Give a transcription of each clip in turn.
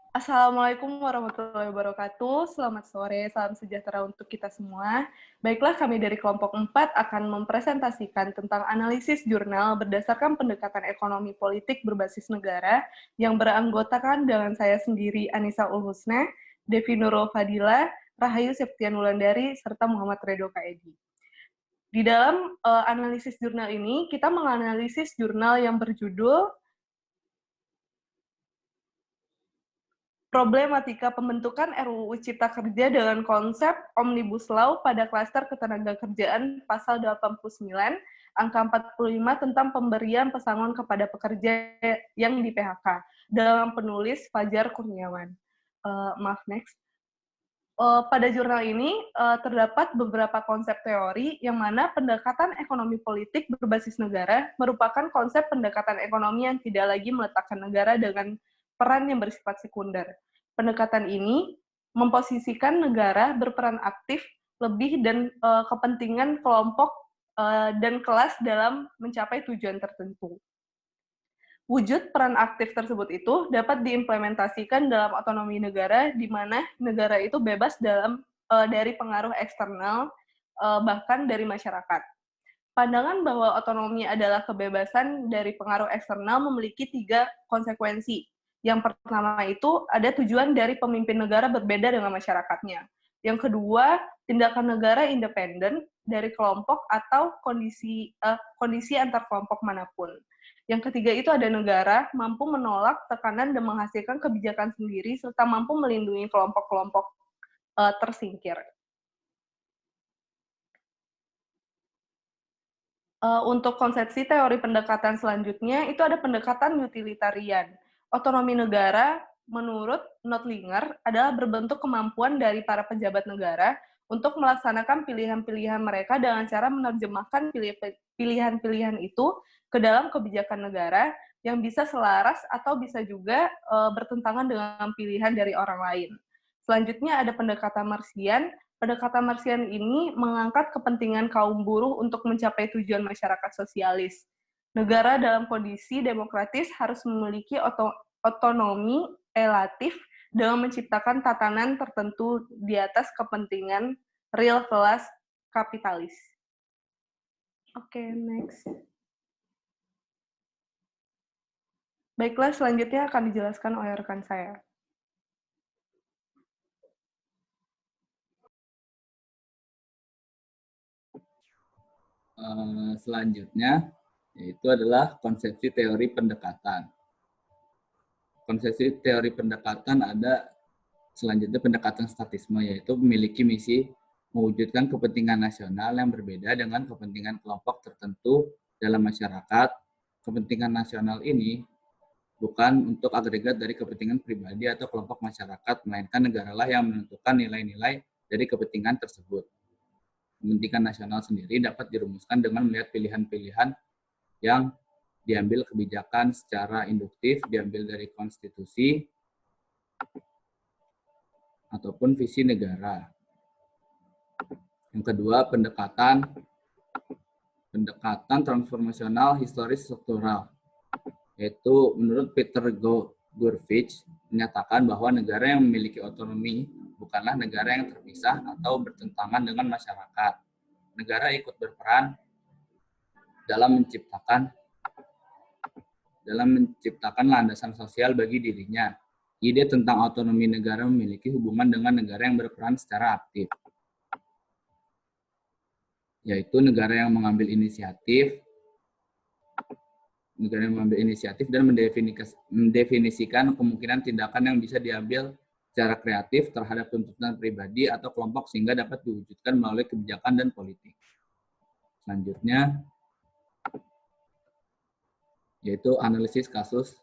Assalamualaikum warahmatullahi wabarakatuh. Selamat sore, salam sejahtera untuk kita semua. Baiklah, kami dari kelompok 4 akan mempresentasikan tentang analisis jurnal berdasarkan pendekatan ekonomi politik berbasis negara yang beranggotakan dengan saya sendiri, Anissa Ulhusna, Devi Nurul Fadila, Rahayu Septian Wulandari, serta Muhammad Redo Kaedi. Di dalam analisis jurnal ini, kita menganalisis jurnal yang berjudul Problematika pembentukan RUU Cipta Kerja dengan konsep Omnibus Law pada klaster ketenagakerjaan pasal 89, angka 45 tentang pemberian pesangon kepada pekerja yang di PHK, dalam penulis Fajar Kurniawan. Maaf, next. Pada jurnal ini terdapat beberapa konsep teori yang mana pendekatan ekonomi politik berbasis negara merupakan konsep pendekatan ekonomi yang tidak lagi meletakkan negara dengan peran yang bersifat sekunder. Pendekatan ini memposisikan negara berperan aktif lebih dan kepentingan kelompok dan kelas dalam mencapai tujuan tertentu. Wujud peran aktif tersebut itu dapat diimplementasikan dalam otonomi negara, di mana negara itu bebas dari pengaruh eksternal, bahkan dari masyarakat. Pandangan bahwa otonomi adalah kebebasan dari pengaruh eksternal memiliki 3 konsekuensi. Yang pertama itu ada tujuan dari pemimpin negara berbeda dengan masyarakatnya. Yang kedua, tindakan negara independen dari kelompok atau kondisi antar kelompok manapun. Yang ketiga itu ada negara mampu menolak tekanan dan menghasilkan kebijakan sendiri serta mampu melindungi kelompok-kelompok tersingkir. Untuk konsepsi teori pendekatan selanjutnya itu ada pendekatan utilitarian. Otonomi negara menurut Notlinger adalah berbentuk kemampuan dari para pejabat negara untuk melaksanakan pilihan-pilihan mereka dengan cara menerjemahkan pilihan-pilihan itu ke dalam kebijakan negara yang bisa selaras atau bisa juga bertentangan dengan pilihan dari orang lain. Selanjutnya ada pendekatan Marxian. Pendekatan Marxian ini mengangkat kepentingan kaum buruh untuk mencapai tujuan masyarakat sosialis. Negara dalam kondisi demokratis harus memiliki otonomi relatif dengan menciptakan tatanan tertentu di atas kepentingan real kelas kapitalis. Oke, next. Baiklah, selanjutnya akan dijelaskan oleh rekan saya. Selanjutnya yaitu adalah konsepsi teori pendekatan. Konsepsi teori pendekatan ada selanjutnya pendekatan statisme, yaitu memiliki misi mewujudkan kepentingan nasional yang berbeda dengan kepentingan kelompok tertentu dalam masyarakat. Kepentingan nasional ini bukan untuk agregat dari kepentingan pribadi atau kelompok masyarakat, melainkan negaralah yang menentukan nilai-nilai dari kepentingan tersebut. Kepentingan nasional sendiri dapat dirumuskan dengan melihat pilihan-pilihan yang diambil kebijakan secara induktif, diambil dari konstitusi ataupun visi negara. Yang kedua, pendekatan transformasional historis struktural, yaitu menurut Peter Gurvitch menyatakan bahwa negara yang memiliki otonomi bukanlah negara yang terpisah atau bertentangan dengan masyarakat. Negara ikut berperan dalam menciptakan landasan sosial bagi dirinya. Ide tentang otonomi negara memiliki hubungan dengan negara yang berperan secara aktif, yaitu negara yang mengambil inisiatif dan mendefinisikan kemungkinan tindakan yang bisa diambil secara kreatif terhadap tuntutan pribadi atau kelompok sehingga dapat diwujudkan melalui kebijakan dan politik. Selanjutnya, yaitu analisis kasus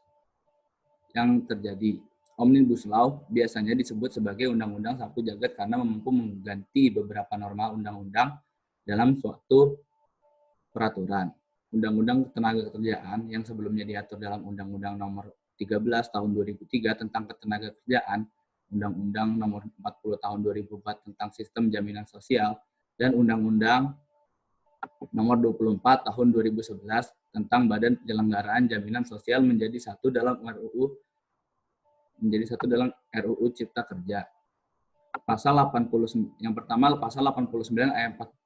yang terjadi. Omnibus Law biasanya disebut sebagai undang-undang sapu jagat karena mampu mengganti beberapa norma undang-undang dalam suatu peraturan. Undang-undang Ketenagakerjaan yang sebelumnya diatur dalam Undang-Undang Nomor 13 Tahun 2003 tentang Ketenagakerjaan, Undang-Undang Nomor 40 Tahun 2004 tentang Sistem Jaminan Sosial, dan Undang-Undang Nomor 24 Tahun 2011 tentang Badan Penyelenggaraan Jaminan Sosial menjadi satu dalam RUU menjadi satu dalam RUU Cipta Kerja. Pasal 80, yang pertama pasal 89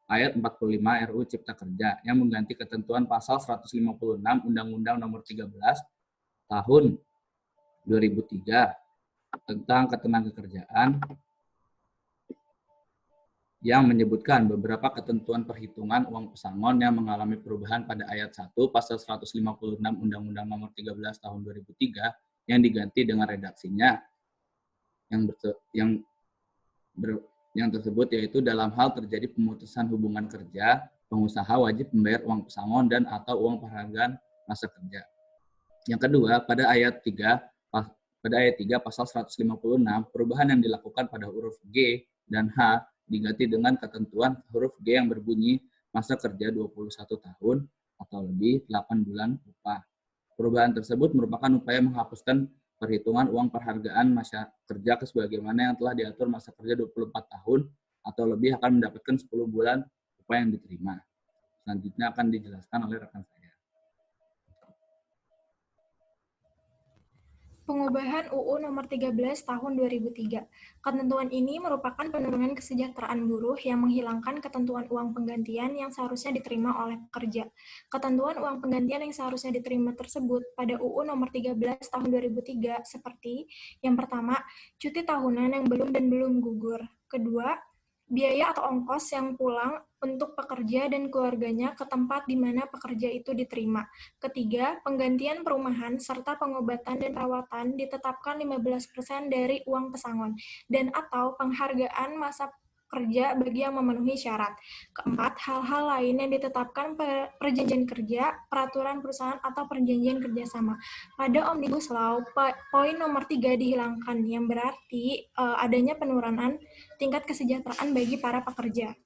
ayat 45 RUU Cipta Kerja yang mengganti ketentuan pasal 156 Undang-Undang Nomor 13 Tahun 2003 tentang Ketenagakerjaan yang menyebutkan beberapa ketentuan perhitungan uang pesangon yang mengalami perubahan pada ayat 1 pasal 156 Undang-Undang Nomor 13 Tahun 2003 yang diganti dengan redaksinya yang tersebut, yaitu dalam hal terjadi pemutusan hubungan kerja, pengusaha wajib membayar uang pesangon dan atau uang penghargaan masa kerja. Yang kedua, pada ayat 3 pasal 156, perubahan yang dilakukan pada huruf G dan H diganti dengan ketentuan huruf G yang berbunyi masa kerja 21 tahun atau lebih 8 bulan upah. Perubahan tersebut merupakan upaya menghapuskan perhitungan uang penghargaan masa kerja sebagaimana yang telah diatur masa kerja 24 tahun atau lebih akan mendapatkan 10 bulan upah yang diterima. Selanjutnya akan dijelaskan oleh rekan saya. Pengubahan UU Nomor 13 Tahun 2003. Ketentuan ini merupakan penurunan kesejahteraan buruh yang menghilangkan ketentuan uang penggantian yang seharusnya diterima oleh pekerja. Ketentuan uang penggantian yang seharusnya diterima tersebut pada UU Nomor 13 Tahun 2003 seperti yang pertama, cuti tahunan yang belum dan belum gugur. Kedua, biaya atau ongkos yang pulang untuk pekerja dan keluarganya ke tempat di mana pekerja itu diterima. Ketiga, penggantian perumahan serta pengobatan dan perawatan ditetapkan 15% dari uang pesangon dan atau penghargaan masa kerja bagi yang memenuhi syarat. Keempat, hal-hal lain yang ditetapkan perjanjian kerja, peraturan perusahaan atau perjanjian kerjasama. Pada Omnibus Law, poin nomor 3 dihilangkan, yang berarti adanya penurunan tingkat kesejahteraan bagi para pekerja.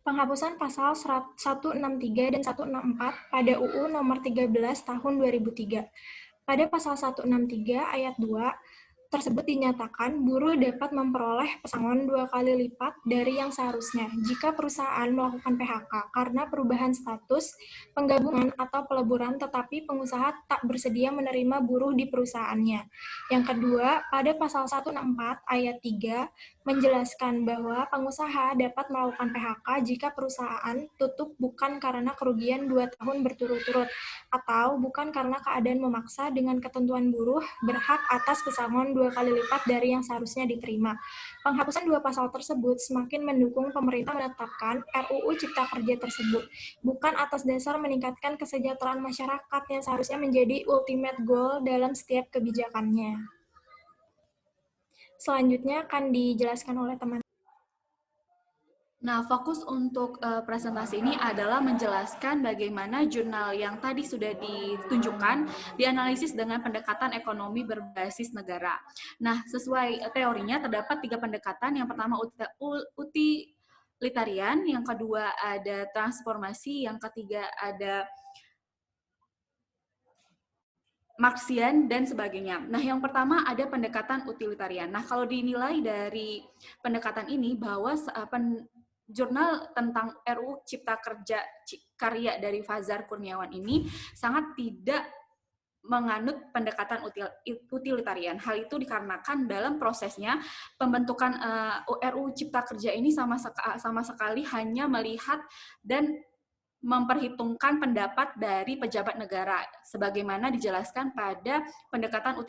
Penghapusan pasal 163 dan 164 pada UU Nomor 13 Tahun 2003. Pada pasal 163 ayat 2 tersebut dinyatakan buruh dapat memperoleh pesangon 2 kali lipat dari yang seharusnya jika perusahaan melakukan PHK karena perubahan status, penggabungan, atau peleburan tetapi pengusaha tak bersedia menerima buruh di perusahaannya. Yang kedua, pada pasal 164 ayat 3 menjelaskan bahwa pengusaha dapat melakukan PHK jika perusahaan tutup bukan karena kerugian 2 tahun berturut-turut atau bukan karena keadaan memaksa dengan ketentuan buruh berhak atas pesangon 2 kali lipat dari yang seharusnya diterima. Penghapusan 2 pasal tersebut semakin mendukung pemerintah menetapkan RUU Cipta Kerja tersebut, bukan atas dasar meningkatkan kesejahteraan masyarakat yang seharusnya menjadi ultimate goal dalam setiap kebijakannya. Selanjutnya akan dijelaskan oleh teman. Nah, fokus untuk presentasi ini adalah menjelaskan bagaimana jurnal yang tadi sudah ditunjukkan dianalisis dengan pendekatan ekonomi berbasis negara. Nah, sesuai teorinya terdapat 3 pendekatan. Yang pertama utilitarian, yang kedua ada transformasi, yang ketiga ada Marxian, dan sebagainya. Nah, yang pertama ada pendekatan utilitarian. Nah, kalau dinilai dari pendekatan ini bahwa jurnal tentang RUU Cipta Kerja karya dari Fazar Kurniawan ini sangat tidak menganut pendekatan utilitarian. Hal itu dikarenakan dalam prosesnya pembentukan RUU Cipta Kerja ini sama sekali hanya melihat dan memperhitungkan pendapat dari pejabat negara, sebagaimana dijelaskan pada pendekatan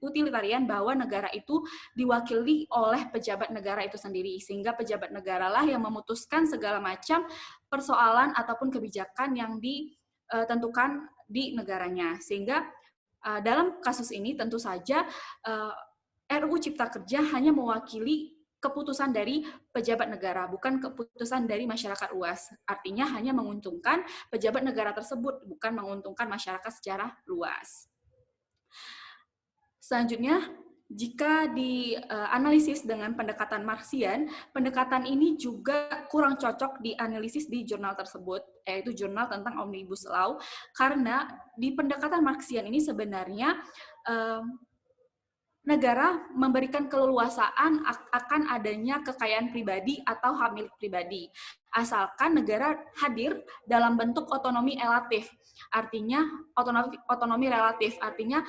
utilitarian bahwa negara itu diwakili oleh pejabat negara itu sendiri, sehingga pejabat negaralah yang memutuskan segala macam persoalan ataupun kebijakan yang ditentukan di negaranya. Sehingga dalam kasus ini tentu saja RUU Cipta Kerja hanya mewakili keputusan dari pejabat negara, bukan keputusan dari masyarakat luas. Artinya hanya menguntungkan pejabat negara tersebut, bukan menguntungkan masyarakat secara luas. Selanjutnya, jika dianalisis dengan pendekatan Marxian, pendekatan ini juga kurang cocok dianalisis di jurnal tersebut, yaitu jurnal tentang Omnibus Law, karena di pendekatan Marxian ini sebenarnya negara memberikan keleluasaan akan adanya kekayaan pribadi atau hak milik pribadi, asalkan negara hadir dalam bentuk otonomi relatif. Artinya otonomi relatif, artinya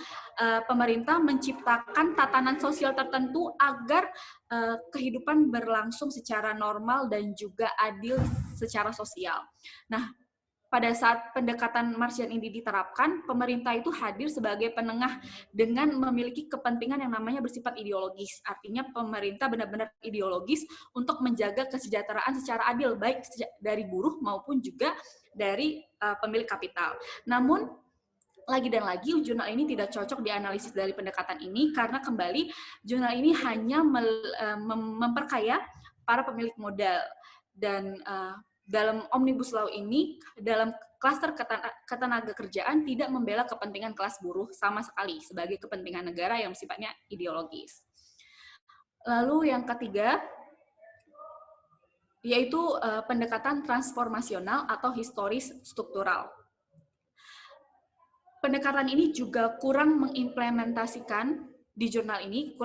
pemerintah menciptakan tatanan sosial tertentu agar kehidupan berlangsung secara normal dan juga adil secara sosial. Nah, pada saat pendekatan Marxian ini diterapkan, pemerintah itu hadir sebagai penengah dengan memiliki kepentingan yang namanya bersifat ideologis. Artinya pemerintah benar-benar ideologis untuk menjaga kesejahteraan secara adil, baik dari buruh maupun juga dari pemilik kapital. Namun, lagi dan lagi, jurnal ini tidak cocok dianalisis dari pendekatan ini, karena kembali, jurnal ini hanya memperkaya para pemilik modal. Dan dalam Omnibus Law ini, dalam klaster ketenaga kerjaan tidak membela kepentingan kelas buruh sama sekali sebagai kepentingan negara yang sifatnya ideologis. Lalu yang ketiga, yaitu pendekatan transformasional atau historis struktural. Pendekatan ini juga kurang mengimplementasikan di jurnal ini,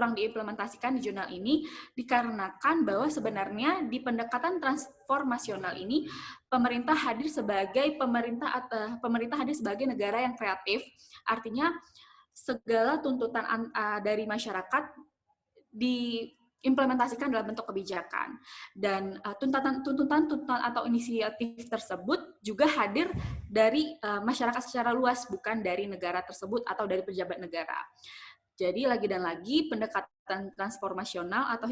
dikarenakan bahwa sebenarnya di pendekatan transformasional ini pemerintah hadir sebagai negara yang kreatif, artinya segala tuntutan dari masyarakat diimplementasikan dalam bentuk kebijakan, dan tuntutan atau inisiatif tersebut juga hadir dari masyarakat secara luas, bukan dari negara tersebut atau dari pejabat negara. Jadi lagi dan lagi pendekatan transformasional atau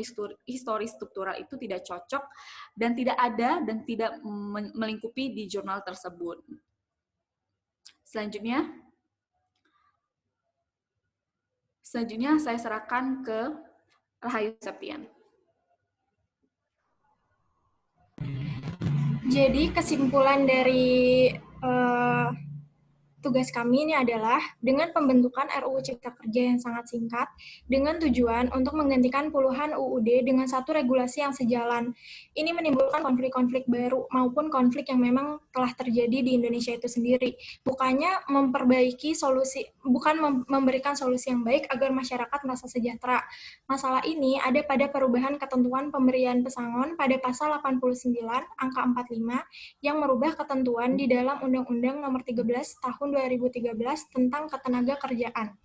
historis struktural itu tidak cocok dan tidak ada dan tidak melingkupi di jurnal tersebut. Selanjutnya saya serahkan ke Rahayu Septian. Jadi kesimpulan dari tugas kami ini adalah dengan pembentukan RUU Cipta Kerja yang sangat singkat dengan tujuan untuk menggantikan puluhan UUD dengan satu regulasi yang sejalan. Ini menimbulkan konflik-konflik baru maupun konflik yang memang telah terjadi di Indonesia itu sendiri. Bukan memberikan solusi yang baik agar masyarakat merasa sejahtera. Masalah ini ada pada perubahan ketentuan pemberian pesangon pada pasal 89 angka 45 yang merubah ketentuan di dalam Undang-Undang Nomor 13 Tahun 2013 tentang ketenaga kerjaan.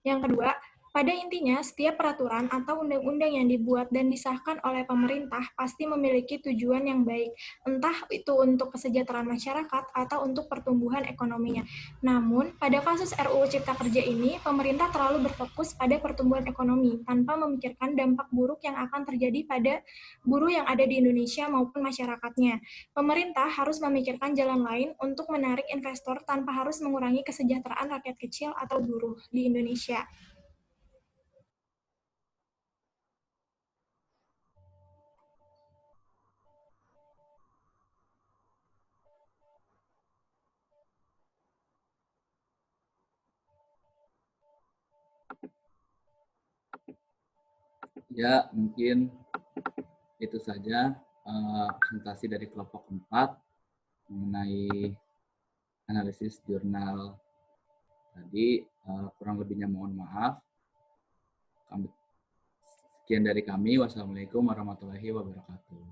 Yang kedua, pada intinya, setiap peraturan atau undang-undang yang dibuat dan disahkan oleh pemerintah pasti memiliki tujuan yang baik, entah itu untuk kesejahteraan masyarakat atau untuk pertumbuhan ekonominya. Namun, pada kasus RUU Cipta Kerja ini, pemerintah terlalu berfokus pada pertumbuhan ekonomi, tanpa memikirkan dampak buruk yang akan terjadi pada buruh yang ada di Indonesia maupun masyarakatnya. Pemerintah harus memikirkan jalan lain untuk menarik investor tanpa harus mengurangi kesejahteraan rakyat kecil atau buruh di Indonesia. Ya, mungkin itu saja presentasi dari kelompok 4 mengenai analisis jurnal tadi. Kurang lebihnya mohon maaf. Sekian dari kami. Wassalamualaikum warahmatullahi wabarakatuh.